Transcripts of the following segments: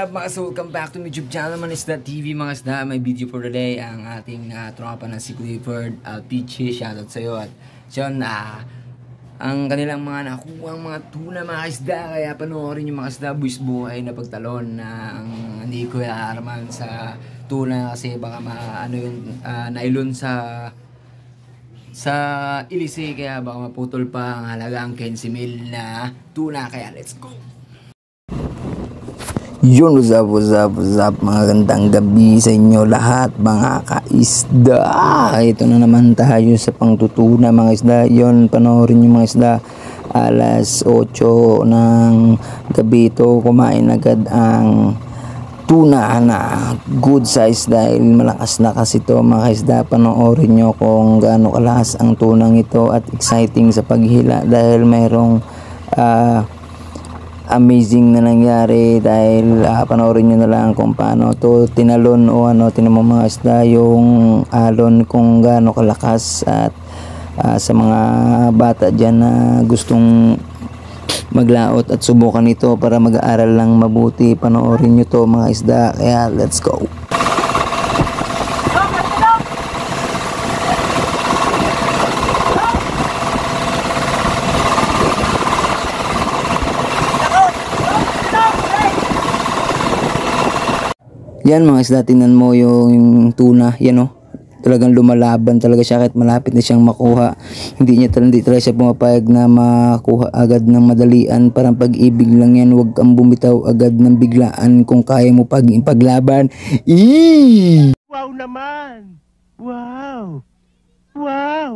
up mga so welcome back to my YouTube channel naman Isda TV mga isda. May video for today ang ating tropa na si Clifford Peachy. Shoutout sa iyo. At yun, ang kanilang mga nakuha mga tuna mga isda. Kaya panoorin yung mga isda buwis buhay na pagtalon na ang hindi ko Arman sa tuna kasi baka nailon sa ilisi kaya baka maputol pa ang halagang 15,000 na tuna. Kaya let's go. Yun, what's up, mga gandang gabi sa inyo lahat mga kaisda. Ito na naman tayo sa pangtutuna mga isda. Yun, panoorin nyo mga isda. Alas 8 ng gabi ito, kumain agad ang tuna na good size dahil malakas na kasi ito mga isda. Panoorin nyo kung gaano kalakas ang tunang ito at exciting sa paghila dahil mayroong amazing na nangyari dahil panoorin nyo na lang kung paano to tinalon o tinamo mga isda yung alon kung gaano kalakas. At sa mga bata dyan na gustong maglaot at subukan ito para mag-aaral lang mabuti, panoorin nyo to mga isda. Kaya let's go. Yan mga isda, tingnan mo yung tuna, yan talagang lumalaban talaga siya kahit malapit na siyang makuha. Hindi talaga siya pumapayag na makuha agad ng madalian. Parang pag-ibig lang yan, huwag kang bumitaw agad ng biglaan kung kaya mo paglaban. Wow naman! Wow! Wow!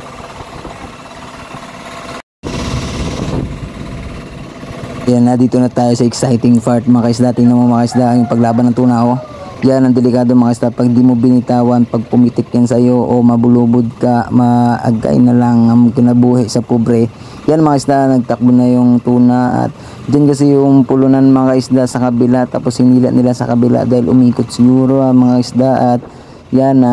Yan na, dito na tayo sa exciting part mga isda. Tingnan mo mga isda, yung paglaban ng tuna Yan ang delikado mga isda. Pag di mo binitawan, pag pumitik yan sa'yo o mabulubod ka, maagkay na lang ang kinabuhi sa pobre. Yan mga isda, nagtakbo na yung tuna at dyan kasi yung pulunan mga isda sa kabila, tapos hinila nila sa kabila dahil umikot siguro mga isda. At yan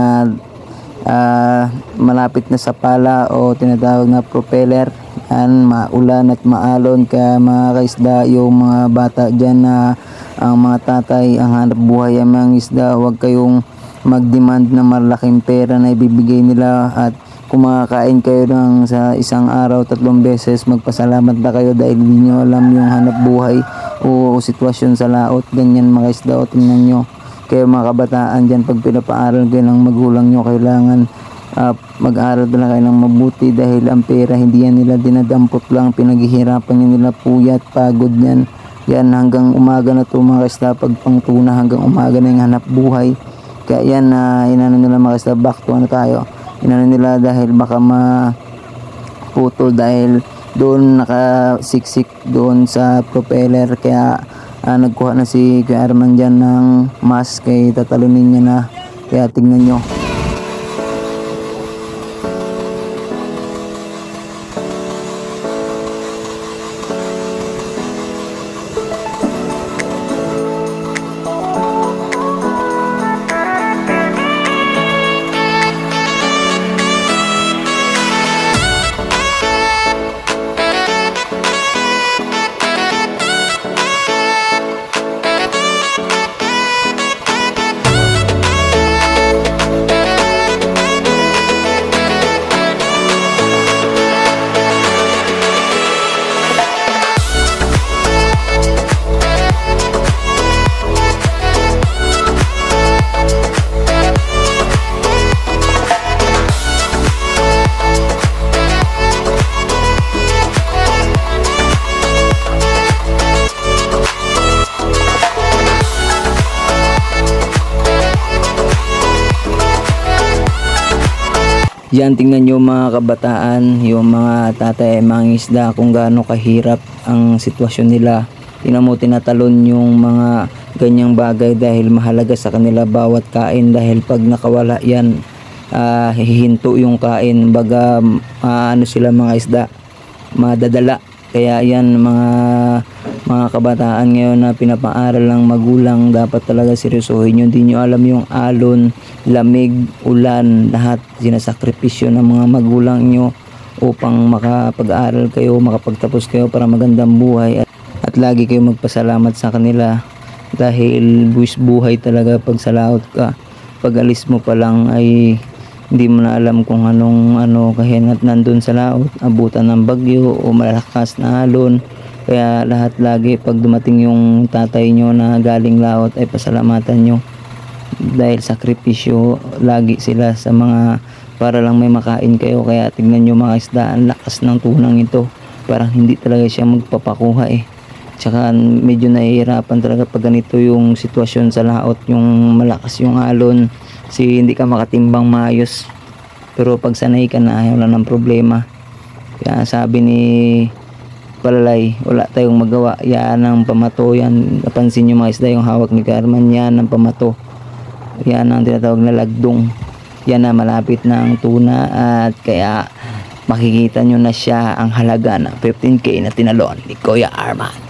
malapit na sa pala o tinatawag na propeller. Yan, maulan at maalon kaya mga kaisda, yung mga bata dyan na ang mga tatay, ang hanap buhay ang mga isda, huwag kayong mag-demand na malaking pera na ibibigay nila. At kumakain kayo sa isang araw 3 beses, magpasalamat na kayo dahil hindi nyo alam yung hanap buhay o sitwasyon sa laot. Ganyan mga isda, o tingnan nyo kayo mga kabataan dyan, pag pinapaaral kayo ng magulang nyo, kailangan mag-aral na kayo ng mabuti dahil ang pera hindi yan nila dinadampot lang, pinaghihirapan yan nila, puyat, pagod yan. Yan hanggang umaga na to mga isda, pag pangtuna hanggang umaga na yung hanap buhay. Kaya yan inano nila mga isda, back to tayo, inano nila dahil baka maputol dahil doon nakasiksik doon sa propeller. Kaya nagkuha na si Kuya Arman dyan ng mask kay tatalunin niya na. Kaya tingnan nyo. Yan, tingnan nyo mga kabataan, yung mga tatay mga isda kung gaano kahirap ang sitwasyon nila. Tingnan mo, tinatalon yung mga ganyang bagay dahil mahalaga sa kanila bawat kain, dahil pag nakawala yan, hihinto yung kain, baga sila mga isda, madadala. Kaya yan mga kabataan ngayon na pinapaaral ng magulang, dapat talaga seryosohin nyo. Hindi nyo alam yung alon, lamig, ulan, lahat sinasakripisyo ng mga magulang nyo upang makapag-aral kayo, makapagtapos kayo para magandang buhay. At lagi kayo magpasalamat sa kanila dahil buwis buhay talaga pag sa laot ka. Pag alis mo pa lang ay hindi mo na alam kung anong kahinat nandun sa laot, abutan ng bagyo o malakas na alon. Kaya lahat lagi pag dumating yung tatay nyo na galing laot ay pasalamatan nyo, dahil sakripisyo lagi sila sa mga para lang may makain kayo. Kaya tignan nyo mga isda, ang lakas ng tunang ito, parang hindi talaga siya magpapakuha tsaka medyo nahihirapan talaga pag ganito yung sitwasyon sa laot, yung malakas yung alon, hindi ka makatimbang maayos. Pero pag sanay ka na, wala ng problema. Kaya sabi ni Palalay, wala tayong magawa, yan ang pamato. Yan, napansin nyo mga isda, yung hawak ni Carmen, yan ang pamato, yan ang tinatawag na lagdong. Yan na malapit na ang tuna, at kaya makikita nyo na siya ang halaga na 15K na tinalon ni Kuya Arman.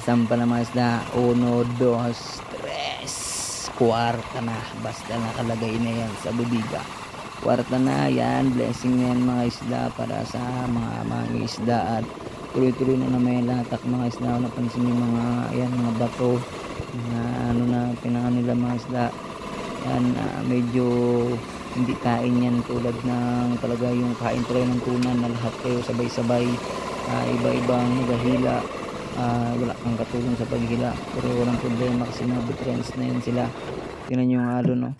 Sampa na mga isda, 1, 2, 3, kwarta na, basta nakalagay na yan sa bubiga. Kwarta na yan, blessing na yan mga isda para sa mga isda, at tuloy-tuloy na may latak mga isda. Napansin yung mga bato na na pinangan nila mga isda yan, medyo hindi kain yan tulad ng talaga yung kain talaga ng tuna na lahat kayo sabay-sabay, iba-ibang nagahila. Wala kang katulong sa paghila, pero walang problema kasi mga trends na yan sila. Tingnan nyo yung halo, no?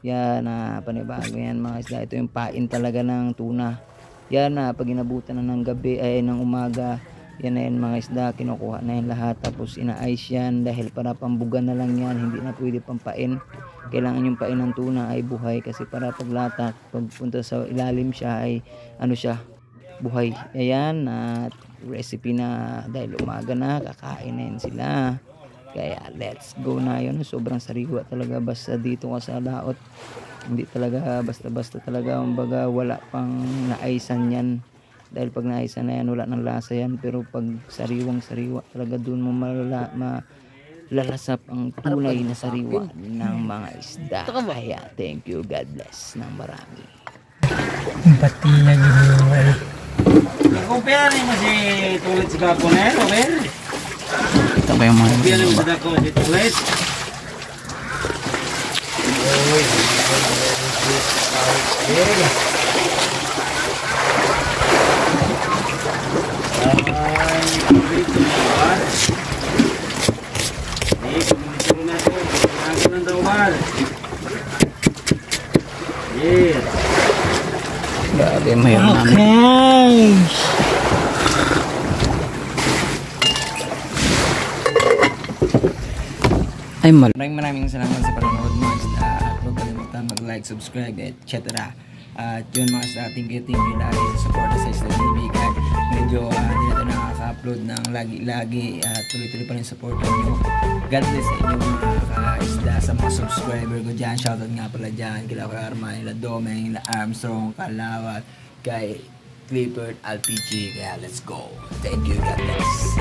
Yan, panibago yan mga isda. Ito yung pain talaga ng tuna. Yan, pag inabutan na ng gabi ay ng umaga, yan na yan mga isda, kinukuha na yan lahat, tapos ina-ice yan dahil para pambugan na lang yan, hindi na pwede pampain. Kailangan yung pain ng tuna ay buhay, kasi para paglatak, pagpunta sa ilalim siya ay siya, buhay. Ayan, at recipe na dahil umaga na, kakain na yun sila. Kaya let's go na yun. Sobrang sariwa talaga basta dito ka sa laot. Hindi talaga basta-basta talaga, kumbaga wala pang naaisan yan. Dahil pag naaisan na yan, wala nang lasa yan. Pero pag sariwang-sariwa talaga, dun mo lalasap ang tunay na sariwa ng mga isda. Kaya thank you, God bless ng marami. Pati niya ginuwal. Kumpira mo si tulad si Kaponer, Robert. Ito ba yung mga Kumpira mo sa si tulad. Yes. Grabe, mayroon namin. Okay. Ay, Maraming salamat sa panonood mga isda. At huwag kalimutan mag-like, subscribe, etc. At yun mga isda, thank you lagi sa support sa Isda TV. Kahit medyo hindi natin nakaka-upload ng lagi-lagi, at tuloy-tuloy pa rin support nyo. God bless sa inyo mga ka-isda, sa mga subscriber ko dyan. Shoutout nga pala dyan kila Kuya Arman, kila Domeng, kila Armstrong, Kalawat, kay Clifford LPG. Kaya let's go. Thank you, God bless.